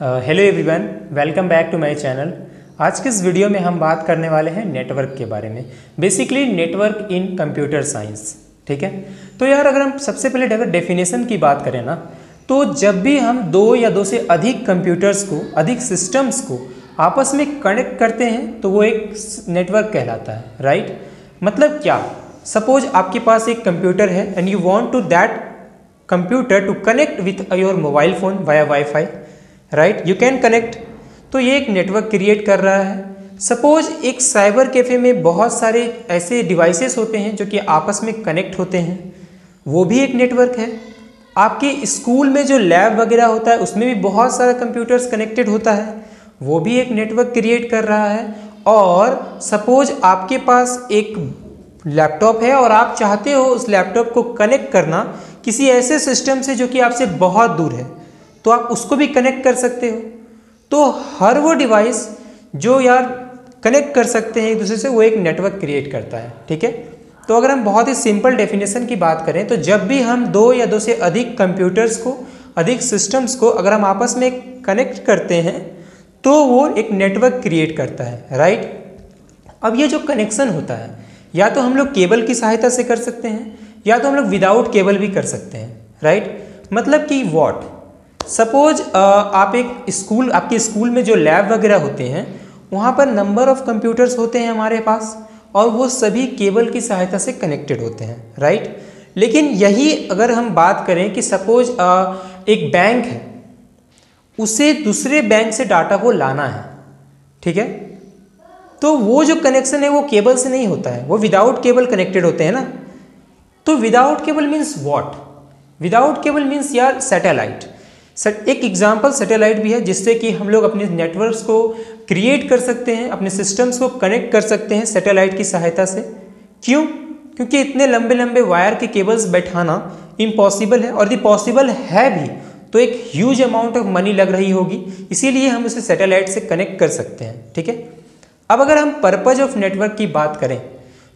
Hello everyone, welcome back to my channel. आज के इस वीडियो में हम बात करने वाले हैं नेटवर्क के बारे में, बेसिकली नेटवर्क इन कंप्यूटर साइंस। ठीक है, तो यार अगर हम सबसे पहले अगर डेफिनेशन की बात करें ना, तो जब भी हम दो या दो से अधिक कंप्यूटर्स को, अधिक सिस्टम्स को आपस में कनेक्ट करते हैं तो वो एक नेटवर्क कहलाता है, राइट। मतलब क्या, सपोज आपके पास एक कंप्यूटर है and you want to that computer to connect with your mobile phone via wifi, right, you can connect. तो ये एक नेटवर्क क्रिएट कर रहा है। सपोज एक साइबर कैफे में बहुत सारे ऐसे डिवाइसेस होते हैं जो कि आपस में कनेक्ट होते हैं, वो भी एक नेटवर्क है। आपके स्कूल में जो लैब वगैरह होता है उसमें भी बहुत सारा कंप्यूटर्स कनेक्टेड होता है, वो भी एक नेटवर्क क्रिएट कर रहा है। और सपोज आपके पास एक लैपटॉप है और आप चाहते हो उस लैपटॉप को कनेक्ट करना किसी ऐसे सिस्टम से जो कि आपसे बहुत दूर है, तो आप उसको भी कनेक्ट कर सकते हो। तो हर वो डिवाइस जो यार कनेक्ट कर सकते हैं एक दूसरे से, वो एक नेटवर्क क्रिएट करता है। ठीक है, तो अगर हम बहुत ही सिंपल डेफिनेशन की बात करें तो जब भी हम दो या दो से अधिक कंप्यूटर्स को, अधिक सिस्टम्स को अगर हम आपस में कनेक्ट करते हैं तो वो एक नेटवर्क क्रिएट करता है, राइट। अब ये जो कनेक्शन होता है, या तो हम लोग केबल की सहायता से कर सकते हैं या तो हम लोग विदाउट केबल भी कर सकते हैं, राइट। मतलब कि व्हाट, सपोज आप एक स्कूल, आपके स्कूल में जो लैब वगैरह होते हैं वहाँ पर नंबर ऑफ कंप्यूटर्स होते हैं हमारे पास, और वो सभी केबल की सहायता से कनेक्टेड होते हैं, राइट। लेकिन यही अगर हम बात करें कि सपोज एक बैंक है, उसे दूसरे बैंक से डाटा को लाना है, ठीक है, तो वो जो कनेक्शन है वो केबल से नहीं होता है, वो विदाउट केबल कनेक्टेड होते हैं ना। तो without cable means what, without cable means यार सैटेलाइट। एक एग्जाम्पल सैटेलाइट भी है जिससे कि हम लोग अपने नेटवर्क्स को क्रिएट कर सकते हैं, अपने सिस्टम्स को कनेक्ट कर सकते हैं सैटेलाइट की सहायता से। क्यों? क्योंकि इतने लंबे लंबे वायर के केबल्स बैठाना इम्पॉसिबल है, और यदि पॉसिबल है भी तो एक ह्यूज अमाउंट ऑफ मनी लग रही होगी, इसीलिए हम उसे सैटेलाइट से कनेक्ट कर सकते हैं। ठीक है, अब अगर हम पर्पज ऑफ नेटवर्क की बात करें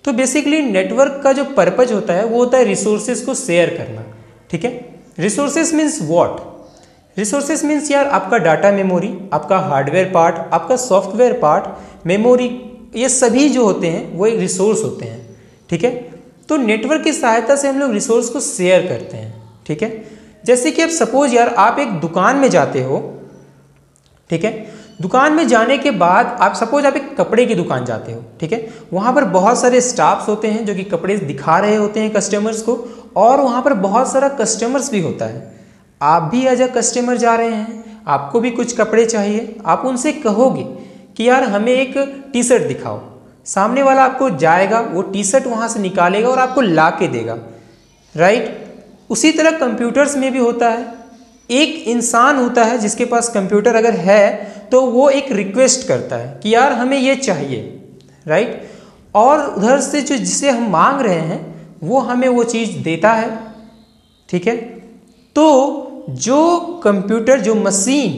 तो बेसिकली नेटवर्क का जो पर्पज होता है वो होता है रिसोर्सेज को शेयर करना। ठीक है, resources means what, resources means यार आपका डाटा मेमोरी, आपका हार्डवेयर पार्ट, आपका सॉफ्टवेयर पार्ट, मेमोरी, ये सभी जो होते हैं वो एक रिसोर्स होते हैं। ठीक है, तो नेटवर्क की सहायता से हम लोग रिसोर्स को शेयर करते हैं। ठीक है, जैसे कि अब सपोज यार आप एक दुकान में जाते हो, ठीक है, दुकान में जाने के बाद आप सपोज आप एक कपड़े की दुकान जाते हो, ठीक है, वहाँ पर बहुत सारे स्टाफ्स होते हैं जो कि कपड़े दिखा रहे होते हैं कस्टमर्स को, और वहाँ पर बहुत सारा कस्टमर्स भी होता है। आप भी एज अ कस्टमर जा रहे हैं, आपको भी कुछ कपड़े चाहिए, आप उनसे कहोगे कि यार हमें एक टी शर्ट दिखाओ, सामने वाला आपको जाएगा, वो टी शर्ट वहाँ से निकालेगा और आपको ला के देगा, राइट। उसी तरह कंप्यूटर्स में भी होता है, एक इंसान होता है जिसके पास कंप्यूटर अगर है तो वो एक रिक्वेस्ट करता है कि यार हमें ये चाहिए, राइट, और उधर से जो जिसे हम मांग रहे हैं वो हमें वो चीज़ देता है। ठीक है, तो जो कंप्यूटर, जो मशीन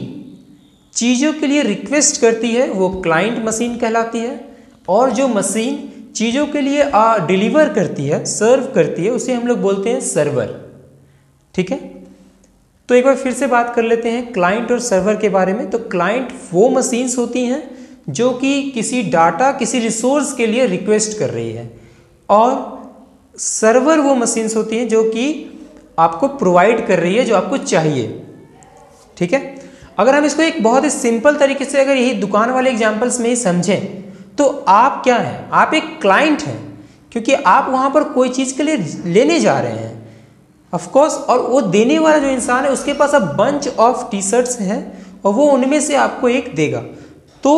चीज़ों के लिए रिक्वेस्ट करती है वो क्लाइंट मशीन कहलाती है, और जो मशीन चीज़ों के लिए डिलीवर करती है, सर्व करती है, उसे हम लोग बोलते हैं सर्वर। ठीक है, तो एक बार फिर से बात कर लेते हैं क्लाइंट और सर्वर के बारे में। तो क्लाइंट वो मशीन्स होती हैं जो कि किसी डाटा, किसी रिसोर्स के लिए रिक्वेस्ट कर रही है, और सर्वर वो मशीन्स होती हैं जो कि आपको प्रोवाइड कर रही है जो आपको चाहिए। ठीक है, अगर हम इसको एक बहुत ही सिंपल तरीके से, अगर यही दुकान वाले एग्जांपल्स में ही समझें तो आप क्या हैं, आप एक क्लाइंट हैं, क्योंकि आप वहाँ पर कोई चीज़ के लिए लेने जा रहे हैं ऑफ कोर्स, और वो देने वाला जो इंसान है उसके पास अब बंच ऑफ टी शर्ट्स हैं और वो उनमें से आपको एक देगा, तो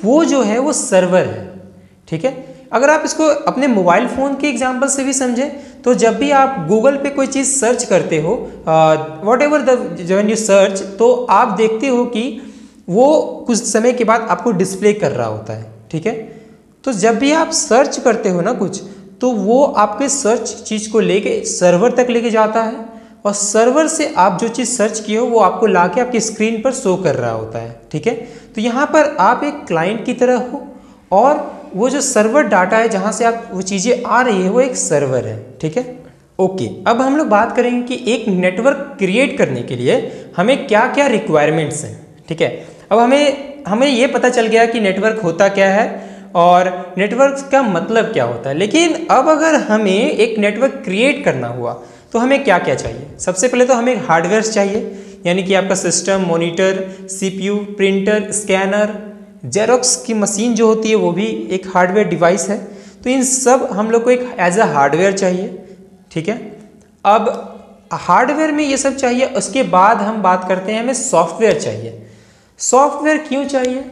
वो जो है वो सर्वर है। ठीक है, अगर आप इसको अपने मोबाइल फ़ोन के एग्जांपल से भी समझें तो जब भी आप गूगल पे कोई चीज़ सर्च करते हो, what ever the when you search, तो आप देखते हो कि वो कुछ समय के बाद आपको डिस्प्ले कर रहा होता है। ठीक है, तो जब भी आप सर्च करते हो ना कुछ, तो वो आपके सर्च चीज़ को लेके सर्वर तक लेके जाता है, और सर्वर से आप जो चीज़ सर्च किए हो वो आपको लाके आपकी स्क्रीन पर शो कर रहा होता है। ठीक है, तो यहाँ पर आप एक क्लाइंट की तरह हो, और वो जो सर्वर डाटा है जहाँ से आप वो चीज़ें आ रही है वो एक सर्वर है। ठीक है, ओके, अब हम लोग बात करेंगे कि एक नेटवर्क क्रिएट करने के लिए हमें क्या क्या रिक्वायरमेंट्स हैं। ठीक है। अब हमें ये पता चल गया कि नेटवर्क होता क्या है और नेटवर्क का मतलब क्या होता है। लेकिन अब अगर हमें एक नेटवर्क क्रिएट करना हुआ तो हमें क्या क्या चाहिए? सबसे पहले तो हमें हार्डवेयर चाहिए, यानी कि आपका system, monitor, CPU, printer, scanner, xerox की मशीन जो होती है वो भी एक हार्डवेयर डिवाइस है। तो इन सब हम लोग को एक एज अ हार्डवेयर चाहिए, ठीक है। अब हार्डवेयर में ये सब चाहिए, उसके बाद हम बात करते हैं हमें सॉफ्टवेयर चाहिए। सॉफ्टवेयर क्यों चाहिए?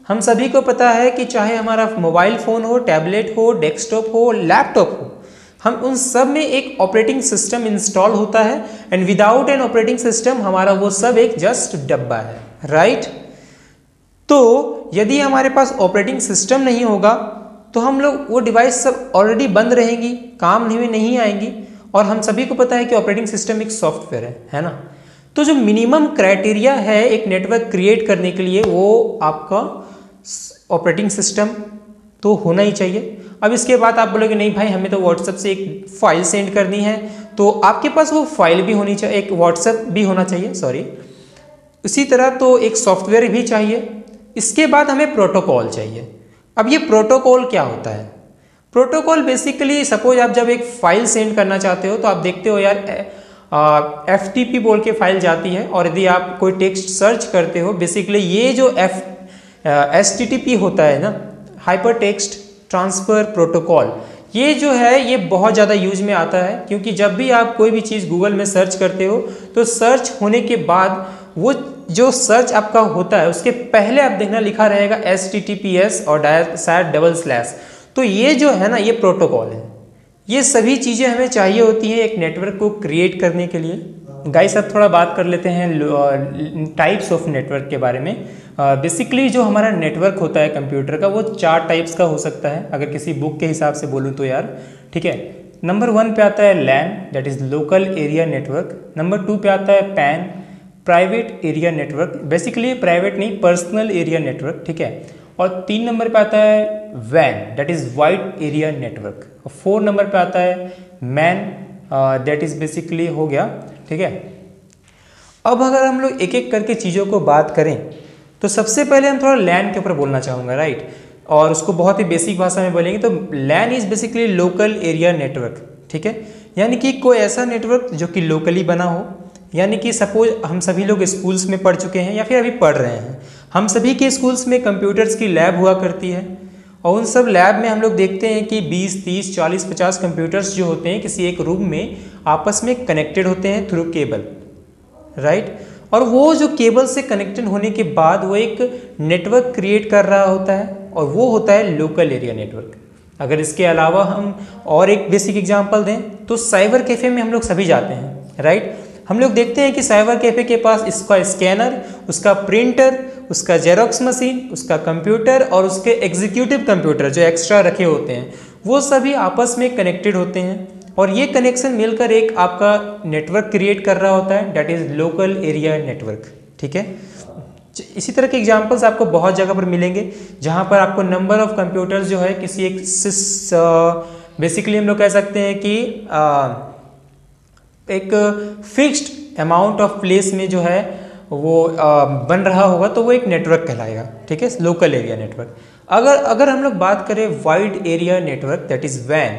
हम सभी को पता है कि चाहे हमारा मोबाइल फ़ोन हो, टैबलेट हो, डेस्कटॉप हो, लैपटॉप हो, हम उन सब में एक ऑपरेटिंग सिस्टम इंस्टॉल होता है and without an operating system हमारा वो सब एक जस्ट डब्बा है, राइट। तो यदि हमारे पास ऑपरेटिंग सिस्टम नहीं होगा तो हम लोग वो डिवाइस सब ऑलरेडी बंद रहेंगी, काम में नहीं आएंगी। और हम सभी को पता है कि ऑपरेटिंग सिस्टम एक सॉफ्टवेयर है ना। तो जो मिनिमम क्राइटेरिया है एक नेटवर्क क्रिएट करने के लिए वो आपका ऑपरेटिंग सिस्टम तो होना ही चाहिए। अब इसके बाद आप बोलोगे नहीं भाई हमें तो व्हाट्सएप से एक फाइल सेंड करनी है, तो आपके पास वो फाइल भी होनी चाहिए, एक व्हाट्सएप भी होना चाहिए, सॉरी। इसी तरह तो एक सॉफ्टवेयर भी चाहिए। इसके बाद हमें प्रोटोकॉल चाहिए। अब ये प्रोटोकॉल क्या होता है? प्रोटोकॉल बेसिकली सपोज आप जब एक फाइल सेंड करना चाहते हो तो आप देखते हो यार FTP बोल के फाइल जाती है, और यदि आप कोई टेक्स्ट सर्च करते हो, बेसिकली ये जो HTTP होता है ना, हाइपर टेक्स्ट ट्रांसफ़र प्रोटोकॉल, ये जो है ये बहुत ज़्यादा यूज में आता है। क्योंकि जब भी आप कोई भी चीज़ गूगल में सर्च करते हो तो सर्च होने के बाद वो जो सर्च आपका होता है उसके पहले आप देखना लिखा रहेगा HTTPS और // तो ये जो है ना ये प्रोटोकॉल है। ये सभी चीज़ें हमें चाहिए होती हैं एक नेटवर्क को क्रिएट करने के लिए। गाइस अब थोड़ा बात कर लेते हैं टाइप्स ऑफ नेटवर्क के बारे में। बेसिकली जो हमारा नेटवर्क होता है कंप्यूटर का वो 4 टाइप्स का हो सकता है, अगर किसी बुक के हिसाब से बोलूँ तो यार, ठीक है। नंबर 1 पे आता है LAN, that is local area network. Number 2 पे आता है PAN, private area network, basically private नहीं पर्सनल एरिया नेटवर्क, ठीक है। और 3 नंबर पे आता है WAN, that is wide area network. और 4 नंबर पे आता है MAN, दैट इज़ बेसिकली हो गया, ठीक है। अब अगर हम लोग एक एक करके चीज़ों को बात करें तो सबसे पहले हम थोड़ा LAN के ऊपर बोलना चाहूँगा, राइट। और उसको बहुत ही बेसिक भाषा में बोलेंगे तो LAN is basically local area network, ठीक है। यानी कि कोई ऐसा नेटवर्क जो कि लोकली बना हो, यानी कि सपोज हम सभी लोग स्कूल्स में पढ़ चुके हैं या फिर अभी पढ़ रहे हैं। हम सभी के स्कूल्स में कंप्यूटर्स की लैब हुआ करती है, और उन सब लैब में हम लोग देखते हैं कि 20, 30, 40, 50 कंप्यूटर्स जो होते हैं किसी एक रूम में आपस में कनेक्टेड होते हैं थ्रू केबल, राइट। और वो जो केबल से कनेक्टेड होने के बाद वो एक नेटवर्क क्रिएट कर रहा होता है, और वो होता है लोकल एरिया नेटवर्क। अगर इसके अलावा हम और एक बेसिक एग्जांपल दें तो साइबर कैफ़े में हम लोग सभी जाते हैं, राइट। हम लोग देखते हैं कि साइबर कैफ़े के पास इसका स्कैनर, उसका प्रिंटर, उसका जेरोक्स मशीन, उसका कंप्यूटर और उसके एग्जीक्यूटिव कंप्यूटर जो एक्स्ट्रा रखे होते हैं वो सभी आपस में कनेक्टेड होते हैं, और ये कनेक्शन मिलकर एक आपका नेटवर्क क्रिएट कर रहा होता है, that is local area network, ठीक है। इसी तरह के एग्जांपल्स आपको बहुत जगह पर मिलेंगे जहाँ पर आपको नंबर ऑफ कंप्यूटर्स जो है किसी एक बेसिकली हम लोग कह सकते हैं कि एक फिक्स्ड अमाउंट ऑफ प्लेस में जो है वो बन रहा होगा, तो वो एक नेटवर्क कहलाएगा, ठीक है, लोकल एरिया नेटवर्क। अगर हम लोग बात करें wide area network, that is WAN,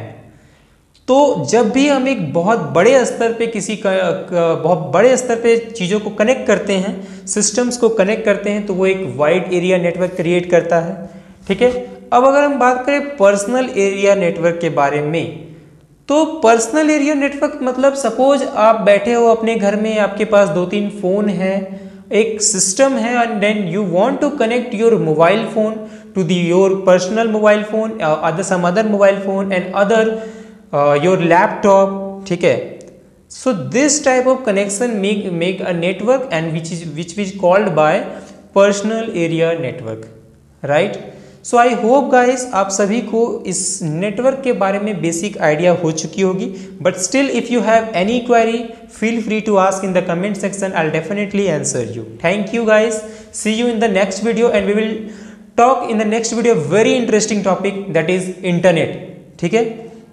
तो जब भी हम एक बहुत बड़े स्तर पे बहुत बड़े स्तर पे चीज़ों को कनेक्ट करते हैं, सिस्टम्स को कनेक्ट करते हैं, तो वो एक वाइड एरिया नेटवर्क क्रिएट करता है, ठीक है। अब अगर हम बात करें पर्सनल एरिया नेटवर्क के बारे में, तो पर्सनल एरिया नेटवर्क मतलब सपोज आप बैठे हो अपने घर में, आपके पास 2-3 फ़ोन है, एक सिस्टम है, and then you want to connect your mobile phone to your personal mobile phone, some other mobile phone and other your laptop, ठीक है। So this type of connection make a network and which is called by personal area network, right. So I hope guys आप सभी को इस network के बारे में basic idea हो चुकी होगी, but still if you have any query feel free to ask in the comment section, I will definitely answer you. Thank you guys, see you in the next video and we will talk in the next video very interesting topic, that is internet, ठीक है।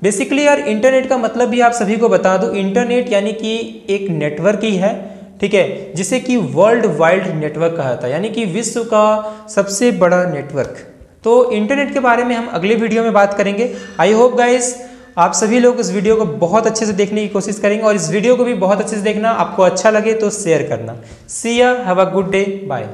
Basically यार internet का मतलब भी आप सभी को बता दूं, इंटरनेट यानी कि एक नेटवर्क ही है, ठीक है, जिसे कि वर्ल्ड वाइड नेटवर्क कहा था, यानी कि विश्व का सबसे बड़ा नेटवर्क। तो इंटरनेट के बारे में हम अगले वीडियो में बात करेंगे। आई होप गाइस आप सभी लोग इस वीडियो को बहुत अच्छे से देखने की कोशिश करेंगे, और इस वीडियो को भी बहुत अच्छे से देखना। आपको अच्छा लगे तो शेयर करना। See ya, have a good day, bye.